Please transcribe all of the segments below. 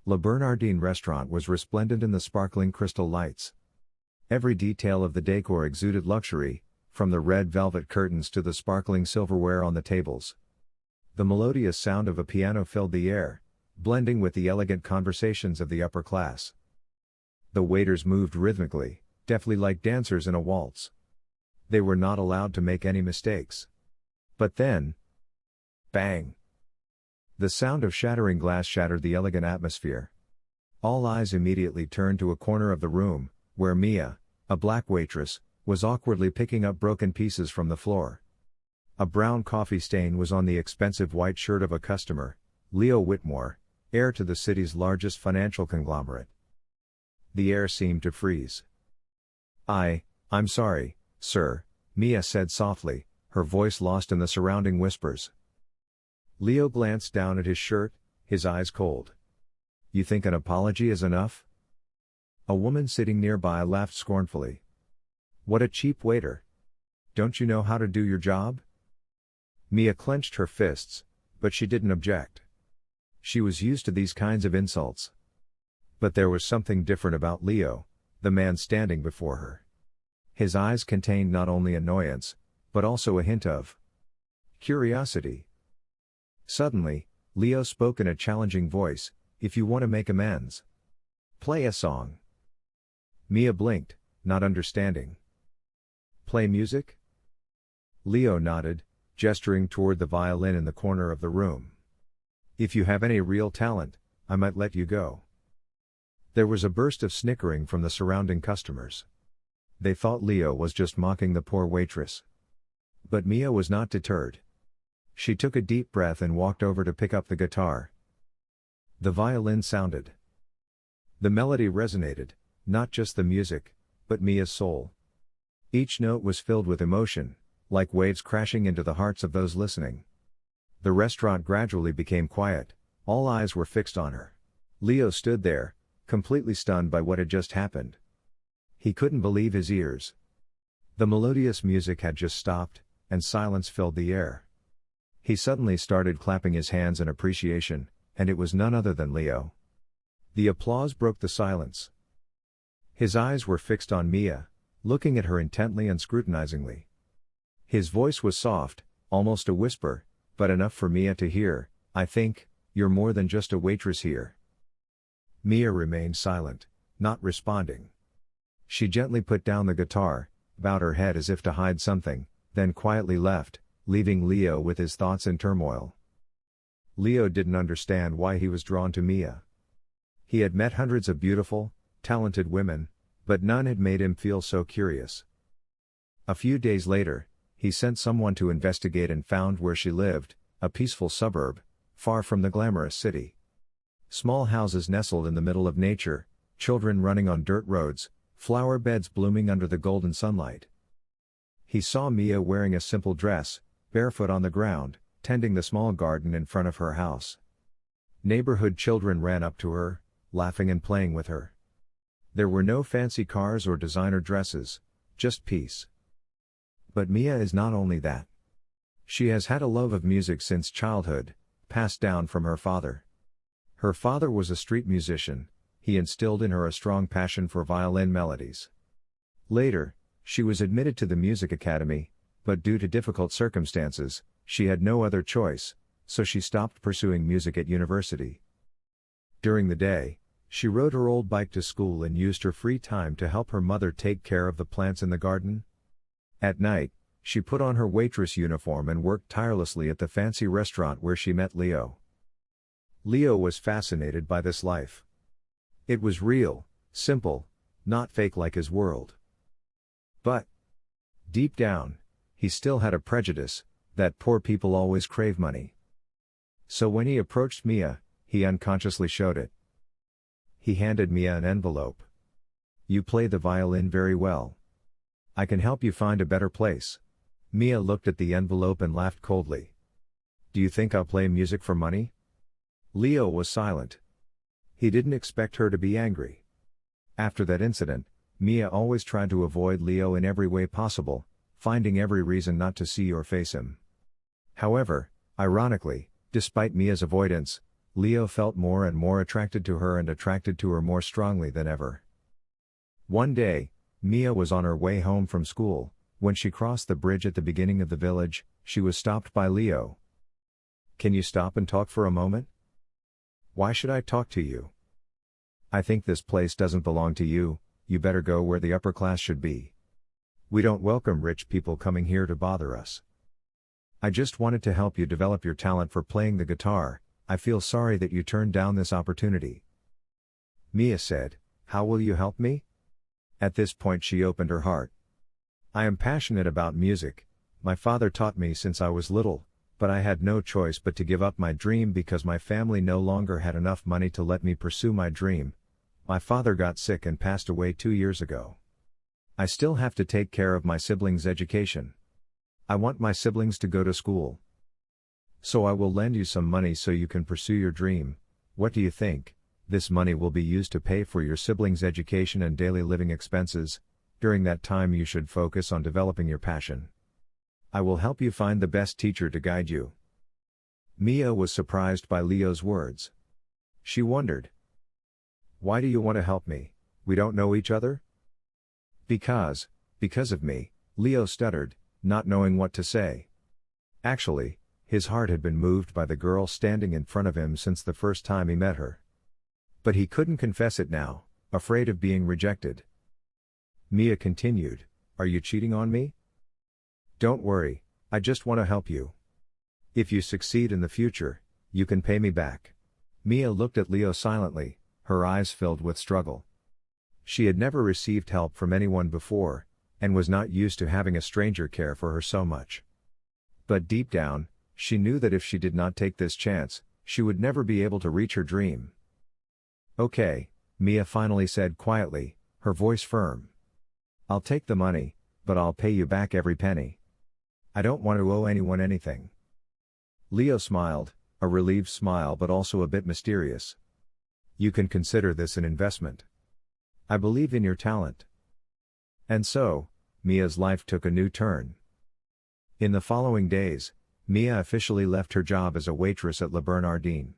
La Bernardine restaurant was resplendent in the sparkling crystal lights. Every detail of the decor exuded luxury, from the red velvet curtains to the sparkling silverware on the tables. The melodious sound of a piano filled the air, blending with the elegant conversations of the upper class. The waiters moved rhythmically, deftly like dancers in a waltz. They were not allowed to make any mistakes. But then, bang! The sound of shattering glass shattered the elegant atmosphere. All eyes immediately turned to a corner of the room, where Mia, a black waitress, was awkwardly picking up broken pieces from the floor. A brown coffee stain was on the expensive white shirt of a customer, Leo Whitmore, heir to the city's largest financial conglomerate. The air seemed to freeze. I'm sorry, sir," Mia said softly, her voice lost in the surrounding whispers. Leo glanced down at his shirt, his eyes cold. "You think an apology is enough?" A woman sitting nearby laughed scornfully. "What a cheap waiter. Don't you know how to do your job?" Mia clenched her fists, but she didn't object. She was used to these kinds of insults. But there was something different about Leo, the man standing before her. His eyes contained not only annoyance, but also a hint of curiosity. Suddenly, Leo spoke in a challenging voice, "If you want to make amends, play a song." Mia blinked, not understanding. "Play music?" Leo nodded, gesturing toward the violin in the corner of the room. "If you have any real talent, I might let you go." There was a burst of snickering from the surrounding customers. They thought Leo was just mocking the poor waitress. But Mia was not deterred. She took a deep breath and walked over to pick up the guitar. The violin sounded. The melody resonated, not just the music, but Mia's soul. Each note was filled with emotion, like waves crashing into the hearts of those listening. The restaurant gradually became quiet, all eyes were fixed on her. Leo stood there, completely stunned by what had just happened. He couldn't believe his ears. The melodious music had just stopped, and silence filled the air. He suddenly started clapping his hands in appreciation, and it was none other than Leo. The applause broke the silence. His eyes were fixed on Mia, looking at her intently and scrutinizingly. His voice was soft, almost a whisper, but enough for Mia to hear. "I think, you're more than just a waitress here." Mia remained silent, not responding. She gently put down the guitar, bowed her head as if to hide something, then quietly left, leaving Leo with his thoughts in turmoil. Leo didn't understand why he was drawn to Mia. He had met hundreds of beautiful, talented women, but none had made him feel so curious. A few days later, he sent someone to investigate and found where she lived, a peaceful suburb, far from the glamorous city. Small houses nestled in the middle of nature, children running on dirt roads, flower beds blooming under the golden sunlight. He saw Mia wearing a simple dress, barefoot on the ground, tending the small garden in front of her house. Neighborhood children ran up to her, laughing and playing with her. There were no fancy cars or designer dresses, just peace. But Mia is not only that. She has had a love of music since childhood, passed down from her father. Her father was a street musician. He instilled in her a strong passion for violin melodies. Later, she was admitted to the music academy, but due to difficult circumstances, she had no other choice, so she stopped pursuing music at university. During the day, she rode her old bike to school and used her free time to help her mother take care of the plants in the garden. At night, she put on her waitress uniform and worked tirelessly at the fancy restaurant where she met Leo. Leo was fascinated by this life. It was real, simple, not fake like his world. But, deep down, he still had a prejudice, that poor people always crave money. So when he approached Mia, he unconsciously showed it. He handed Mia an envelope. "You play the violin very well. I can help you find a better place." Mia looked at the envelope and laughed coldly. "Do you think I'll play music for money?" Leo was silent. He didn't expect her to be angry. After that incident, Mia always tried to avoid Leo in every way possible, finding every reason not to see or face him. However, ironically, despite Mia's avoidance, Leo felt more and more attracted to her and attracted to her more strongly than ever. One day, Mia was on her way home from school. When she crossed the bridge at the beginning of the village, she was stopped by Leo. "Can you stop and talk for a moment?" "Why should I talk to you?" "I think this place doesn't belong to you. You better go where the upper class should be. We don't welcome rich people coming here to bother us. I just wanted to help you develop your talent for playing the guitar. I feel sorry that you turned down this opportunity." Mia said, "How will you help me?" At this point she opened her heart. "I am passionate about music. My father taught me since I was little, but I had no choice but to give up my dream because my family no longer had enough money to let me pursue my dream. My father got sick and passed away 2 years ago. I still have to take care of my siblings' education. I want my siblings to go to school. So I will lend you some money so you can pursue your dream. What do you think? This money will be used to pay for your siblings' education and daily living expenses. During that time you should focus on developing your passion. I will help you find the best teacher to guide you." Mia was surprised by Leo's words. She wondered, "Why do you want to help me? We don't know each other?" Because of me," Leo stuttered, not knowing what to say. Actually, his heart had been moved by the girl standing in front of him since the first time he met her. But he couldn't confess it now, afraid of being rejected. Mia continued, "Are you cheating on me?" "Don't worry, I just want to help you. If you succeed in the future, you can pay me back." Mia looked at Leo silently, her eyes filled with struggle. She had never received help from anyone before, and was not used to having a stranger care for her so much. But deep down, she knew that if she did not take this chance, she would never be able to reach her dream. "Okay," Mia finally said quietly, her voice firm. "I'll take the money, but I'll pay you back every penny. I don't want to owe anyone anything." Leo smiled, a relieved smile but also a bit mysterious. "You can consider this an investment. I believe in your talent." And so, Mia's life took a new turn. In the following days, Mia officially left her job as a waitress at Le Bernardin.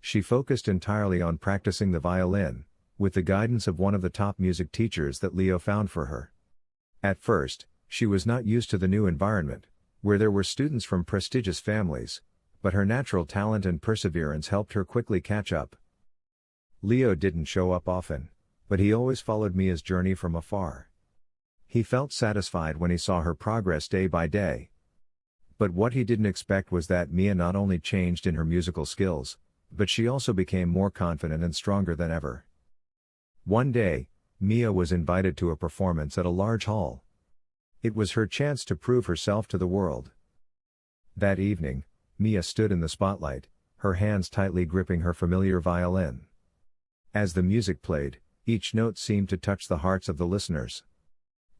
She focused entirely on practicing the violin, with the guidance of one of the top music teachers that Leo found for her. At first, she was not used to the new environment, where there were students from prestigious families, but her natural talent and perseverance helped her quickly catch up. Leo didn't show up often, but he always followed Mia's journey from afar. He felt satisfied when he saw her progress day by day. But what he didn't expect was that Mia not only changed in her musical skills, but she also became more confident and stronger than ever. One day, Mia was invited to a performance at a large hall. It was her chance to prove herself to the world. That evening, Mia stood in the spotlight, her hands tightly gripping her familiar violin. As the music played, each note seemed to touch the hearts of the listeners.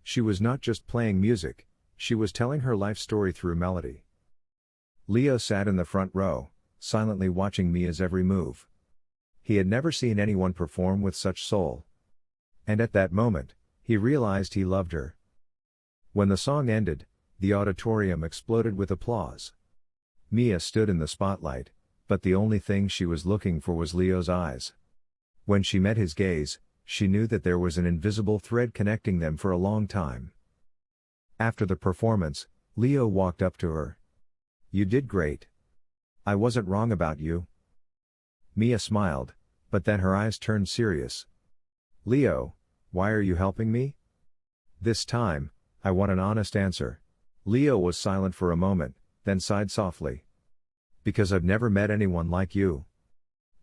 She was not just playing music, she was telling her life story through melody. Leo sat in the front row, silently watching Mia's every move. He had never seen anyone perform with such soul. And at that moment, he realized he loved her. When the song ended, the auditorium exploded with applause. Mia stood in the spotlight, but the only thing she was looking for was Leo's eyes. When she met his gaze, she knew that there was an invisible thread connecting them for a long time. After the performance, Leo walked up to her. "You did great. I wasn't wrong about you." Mia smiled, but then her eyes turned serious. "Leo, why are you helping me?" "This time, I want an honest answer." Leo was silent for a moment, then sighed softly. "Because I've never met anyone like you.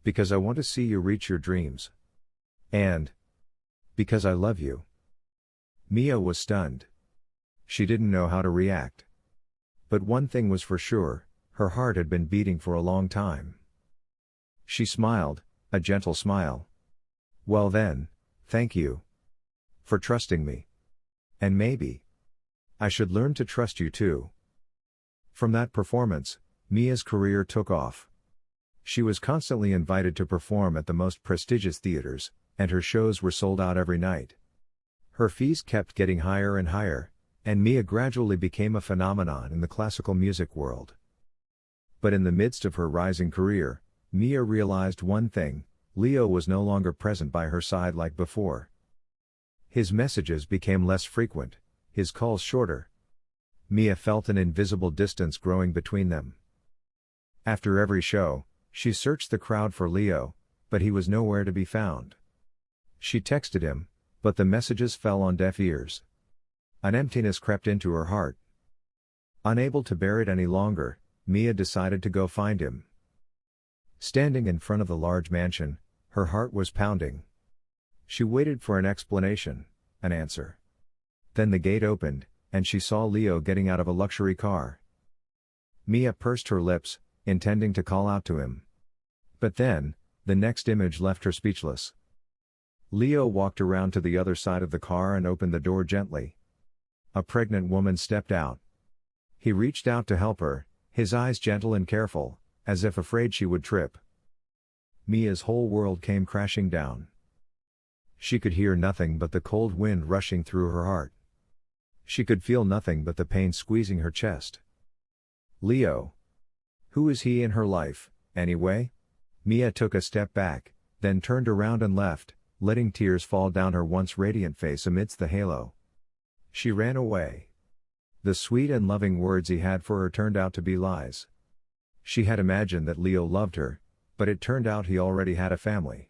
Because I want to see you reach your dreams. And because I love you." Mia was stunned. She didn't know how to react. But one thing was for sure, her heart had been beating for a long time. She smiled, a gentle smile. "Well then, thank you. For trusting me. And maybe I should learn to trust you too." From that performance, Mia's career took off. She was constantly invited to perform at the most prestigious theaters, and her shows were sold out every night. Her fees kept getting higher and higher, and Mia gradually became a phenomenon in the classical music world. But in the midst of her rising career, Mia realized one thing: Leo was no longer present by her side like before. His messages became less frequent, his calls shorter. Mia felt an invisible distance growing between them. After every show, she searched the crowd for Leo, but he was nowhere to be found. She texted him, but the messages fell on deaf ears. An emptiness crept into her heart. Unable to bear it any longer, Mia decided to go find him. Standing in front of the large mansion, her heart was pounding. She waited for an explanation, an answer. Then the gate opened, and she saw Leo getting out of a luxury car. Mia pursed her lips, intending to call out to him. But then, the next image left her speechless. Leo walked around to the other side of the car and opened the door gently. A pregnant woman stepped out. He reached out to help her, his eyes gentle and careful, as if afraid she would trip. Mia's whole world came crashing down. She could hear nothing but the cold wind rushing through her heart. She could feel nothing but the pain squeezing her chest. Leo. Who is he in her life, anyway? Mia took a step back, then turned around and left, letting tears fall down her once radiant face amidst the halo. She ran away. The sweet and loving words he had for her turned out to be lies. She had imagined that Leo loved her, but it turned out he already had a family.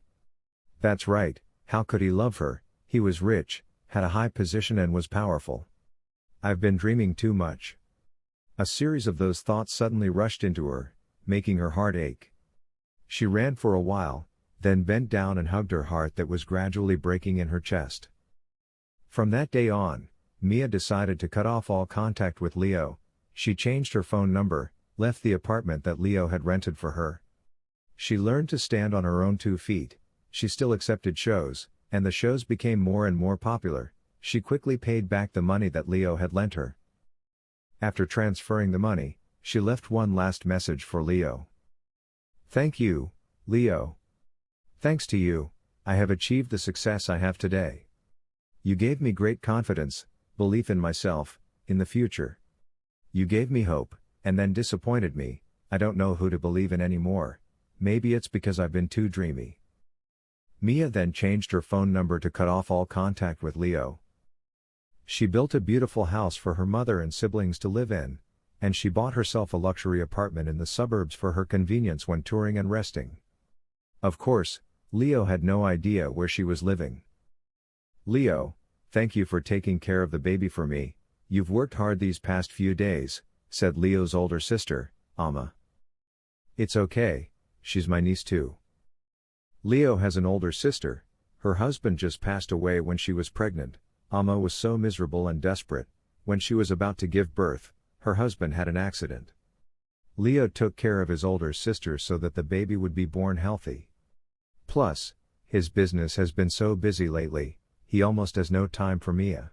That's right, how could he love her? He was rich, had a high position and was powerful. I've been dreaming too much. A series of those thoughts suddenly rushed into her, making her heart ache. She ran for a while, then bent down and hugged her heart that was gradually breaking in her chest. From that day on, Mia decided to cut off all contact with Leo. She changed her phone number, left the apartment that Leo had rented for her. She learned to stand on her own 2 feet. She still accepted shows, and the shows became more and more popular. She quickly paid back the money that Leo had lent her. After transferring the money, she left one last message for Leo. Thank you, Leo. Thanks to you, I have achieved the success I have today. You gave me great confidence, belief in myself, in the future. You gave me hope, and then disappointed me. I don't know who to believe in anymore. Maybe it's because I've been too dreamy. Mia then changed her phone number to cut off all contact with Leo. She built a beautiful house for her mother and siblings to live in, and she bought herself a luxury apartment in the suburbs for her convenience when touring and resting. Of course, Leo had no idea where she was living. Leo, thank you for taking care of the baby for me. You've worked hard these past few days, said Leo's older sister, Amma. It's okay, she's my niece too. Leo has an older sister. Her husband just passed away when she was pregnant. Amma was so miserable and desperate. When she was about to give birth, her husband had an accident. Leo took care of his older sister so that the baby would be born healthy. Plus, his business has been so busy lately, he almost has no time for Mia.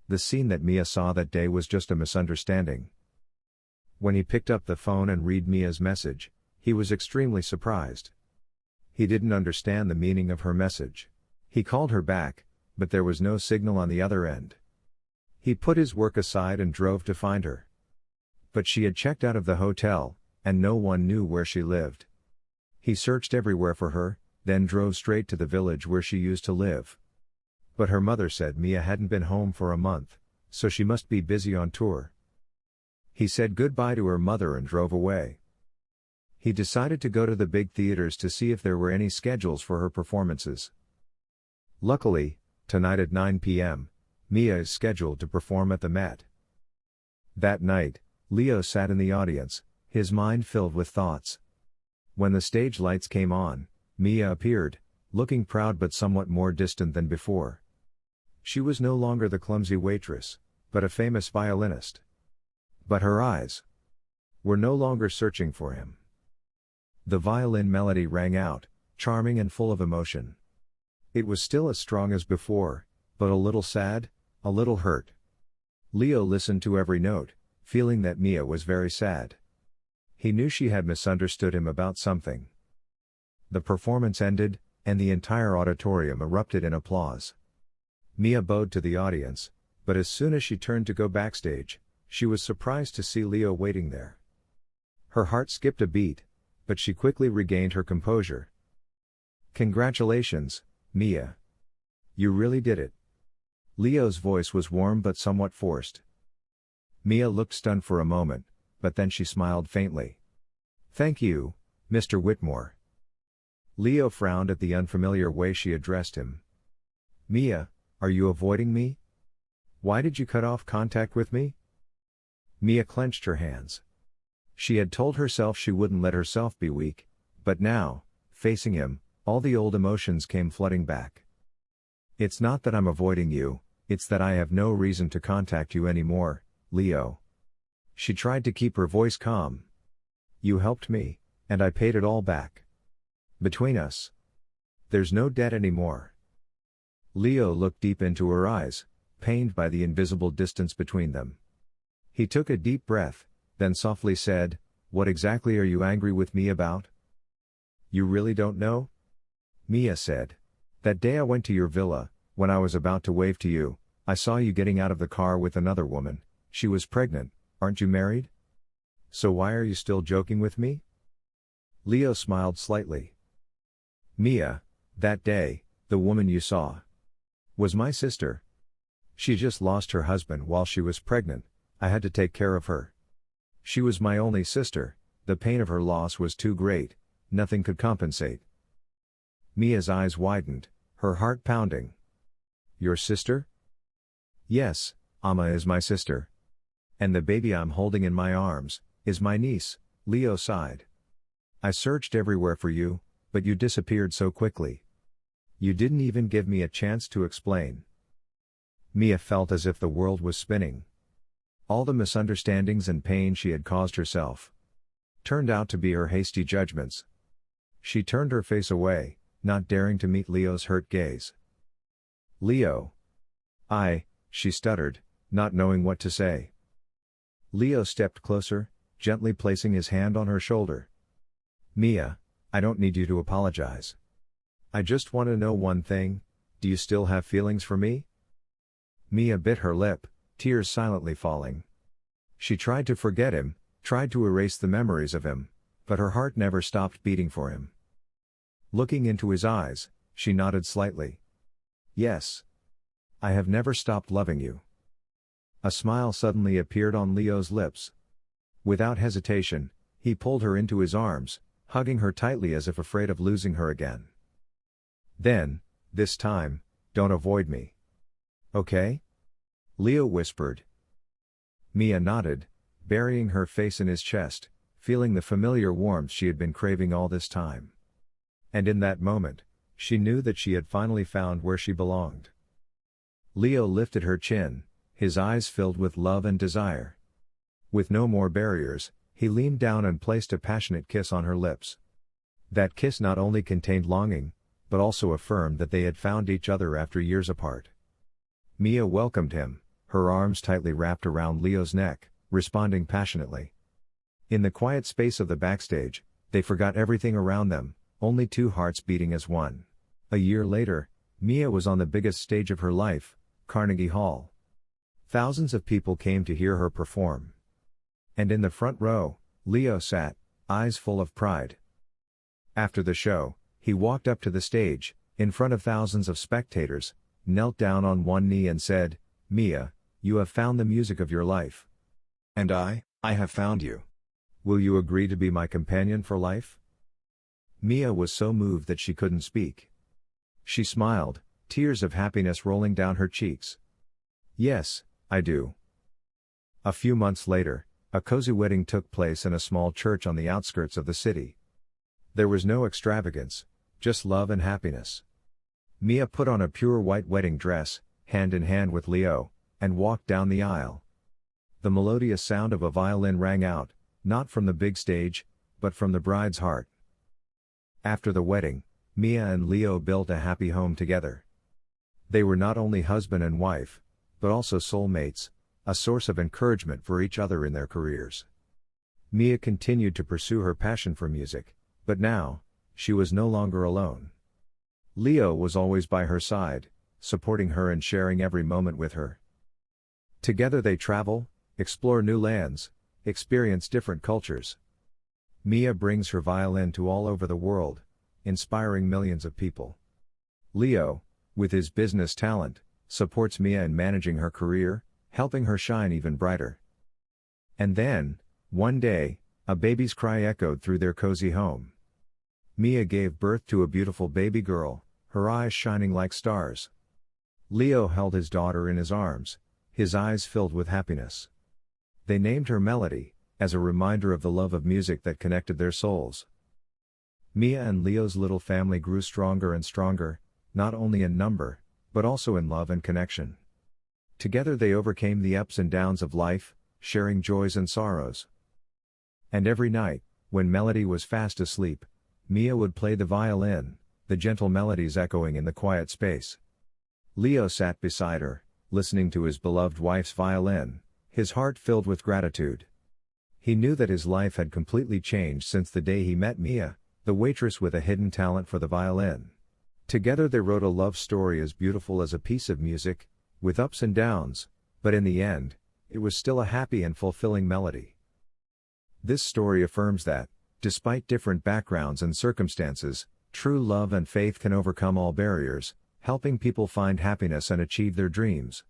The scene that Mia saw that day was just a misunderstanding. When he picked up the phone and read Mia's message, he was extremely surprised. He didn't understand the meaning of her message. He called her back, but there was no signal on the other end. He put his work aside and drove to find her. But she had checked out of the hotel, and no one knew where she lived. He searched everywhere for her, then drove straight to the village where she used to live. But her mother said Mia hadn't been home for a month, so she must be busy on tour. He said goodbye to her mother and drove away. He decided to go to the big theaters to see if there were any schedules for her performances. Luckily, tonight at 9 p.m., Mia is scheduled to perform at the Met. That night, Leo sat in the audience, his mind filled with thoughts. When the stage lights came on, Mia appeared, looking proud but somewhat more distant than before. She was no longer the clumsy waitress, but a famous violinist. But her eyes were no longer searching for him. The violin melody rang out, charming and full of emotion. It was still as strong as before, but a little sad, a little hurt. Leo listened to every note, feeling that Mia was very sad. He knew she had misunderstood him about something. The performance ended, and the entire auditorium erupted in applause. Mia bowed to the audience, but as soon as she turned to go backstage, she was surprised to see Leo waiting there. Her heart skipped a beat, but she quickly regained her composure. "Congratulations, Mia. You really did it." Leo's voice was warm but somewhat forced. Mia looked stunned for a moment, but then she smiled faintly. "Thank you, Mr. Whitmore." Leo frowned at the unfamiliar way she addressed him. "Mia, are you avoiding me? Why did you cut off contact with me?" Mia clenched her hands. She had told herself she wouldn't let herself be weak, but now, facing him, all the old emotions came flooding back. "It's not that I'm avoiding you, it's that I have no reason to contact you anymore, Leo." She tried to keep her voice calm. "You helped me, and I paid it all back. Between us, there's no debt anymore." Leo looked deep into her eyes, pained by the invisible distance between them. He took a deep breath, then softly said, "What exactly are you angry with me about?" "You really don't know?" Mia said. "That day I went to your villa, when I was about to wave to you, I saw you getting out of the car with another woman. She was pregnant. Aren't you married? So why are you still joking with me?" Leo smiled slightly. "Mia, that day, the woman you saw was my sister. She just lost her husband while she was pregnant. I had to take care of her. She was my only sister, the pain of her loss was too great, nothing could compensate." Mia's eyes widened, her heart pounding. "Your sister?" "Yes, Amma is my sister. And the baby I'm holding in my arms is my niece," Leo sighed. "I searched everywhere for you, but you disappeared so quickly. You didn't even give me a chance to explain." Mia felt as if the world was spinning. All the misunderstandings and pain she had caused herself turned out to be her hasty judgments. She turned her face away, not daring to meet Leo's hurt gaze. "Leo. She stuttered, not knowing what to say. Leo stepped closer, gently placing his hand on her shoulder. "Mia, I don't need you to apologize. I just want to know one thing, do you still have feelings for me?" Mia bit her lip, tears silently falling. She tried to forget him, tried to erase the memories of him, but her heart never stopped beating for him. Looking into his eyes, she nodded slightly. "Yes. I have never stopped loving you." A smile suddenly appeared on Leo's lips. Without hesitation, he pulled her into his arms, hugging her tightly as if afraid of losing her again. "Then, this time, don't avoid me. Okay?" Leo whispered. Mia nodded, burying her face in his chest, feeling the familiar warmth she had been craving all this time. And in that moment, she knew that she had finally found where she belonged. Leo lifted her chin, his eyes filled with love and desire. With no more barriers, he leaned down and placed a passionate kiss on her lips. That kiss not only contained longing, but also affirmed that they had found each other after years apart. Mia welcomed him, her arms tightly wrapped around Leo's neck, responding passionately. In the quiet space of the backstage, they forgot everything around them, only two hearts beating as one. A year later, Mia was on the biggest stage of her life, Carnegie Hall. Thousands of people came to hear her perform. And in the front row, Leo sat, eyes full of pride. After the show, he walked up to the stage, in front of thousands of spectators, knelt down on one knee and said, "Mia, you have found the music of your life. And I have found you. Will you agree to be my companion for life?" Mia was so moved that she couldn't speak. She smiled, tears of happiness rolling down her cheeks. "Yes, I do." A few months later, a cozy wedding took place in a small church on the outskirts of the city. There was no extravagance, just love and happiness. Mia put on a pure white wedding dress, hand in hand with Leo, and walked down the aisle. The melodious sound of a violin rang out, not from the big stage, but from the bride's heart. After the wedding, Mia and Leo built a happy home together. They were not only husband and wife, but also soulmates, a source of encouragement for each other in their careers. Mia continued to pursue her passion for music, but now, she was no longer alone. Leo was always by her side, supporting her and sharing every moment with her. Together they travel, explore new lands, experience different cultures. Mia brings her violin to all over the world, inspiring millions of people. Leo, with his business talent, supports Mia in managing her career, helping her shine even brighter. And then, one day, a baby's cry echoed through their cozy home. Mia gave birth to a beautiful baby girl, her eyes shining like stars. Leo held his daughter in his arms, his eyes filled with happiness. They named her Melody, as a reminder of the love of music that connected their souls. Mia and Leo's little family grew stronger and stronger, not only in number, but also in love and connection. Together they overcame the ups and downs of life, sharing joys and sorrows. And every night, when Melody was fast asleep, Mia would play the violin, the gentle melodies echoing in the quiet space. Leo sat beside her, listening to his beloved wife's violin, his heart filled with gratitude. He knew that his life had completely changed since the day he met Mia, the waitress with a hidden talent for the violin. Together they wrote a love story as beautiful as a piece of music, with ups and downs, but in the end, it was still a happy and fulfilling melody. This story affirms that, despite different backgrounds and circumstances, true love and faith can overcome all barriers, helping people find happiness and achieve their dreams.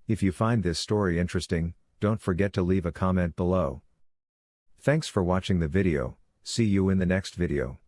If you find this story interesting, don't forget to leave a comment below. Thanks for watching the video, see you in the next video.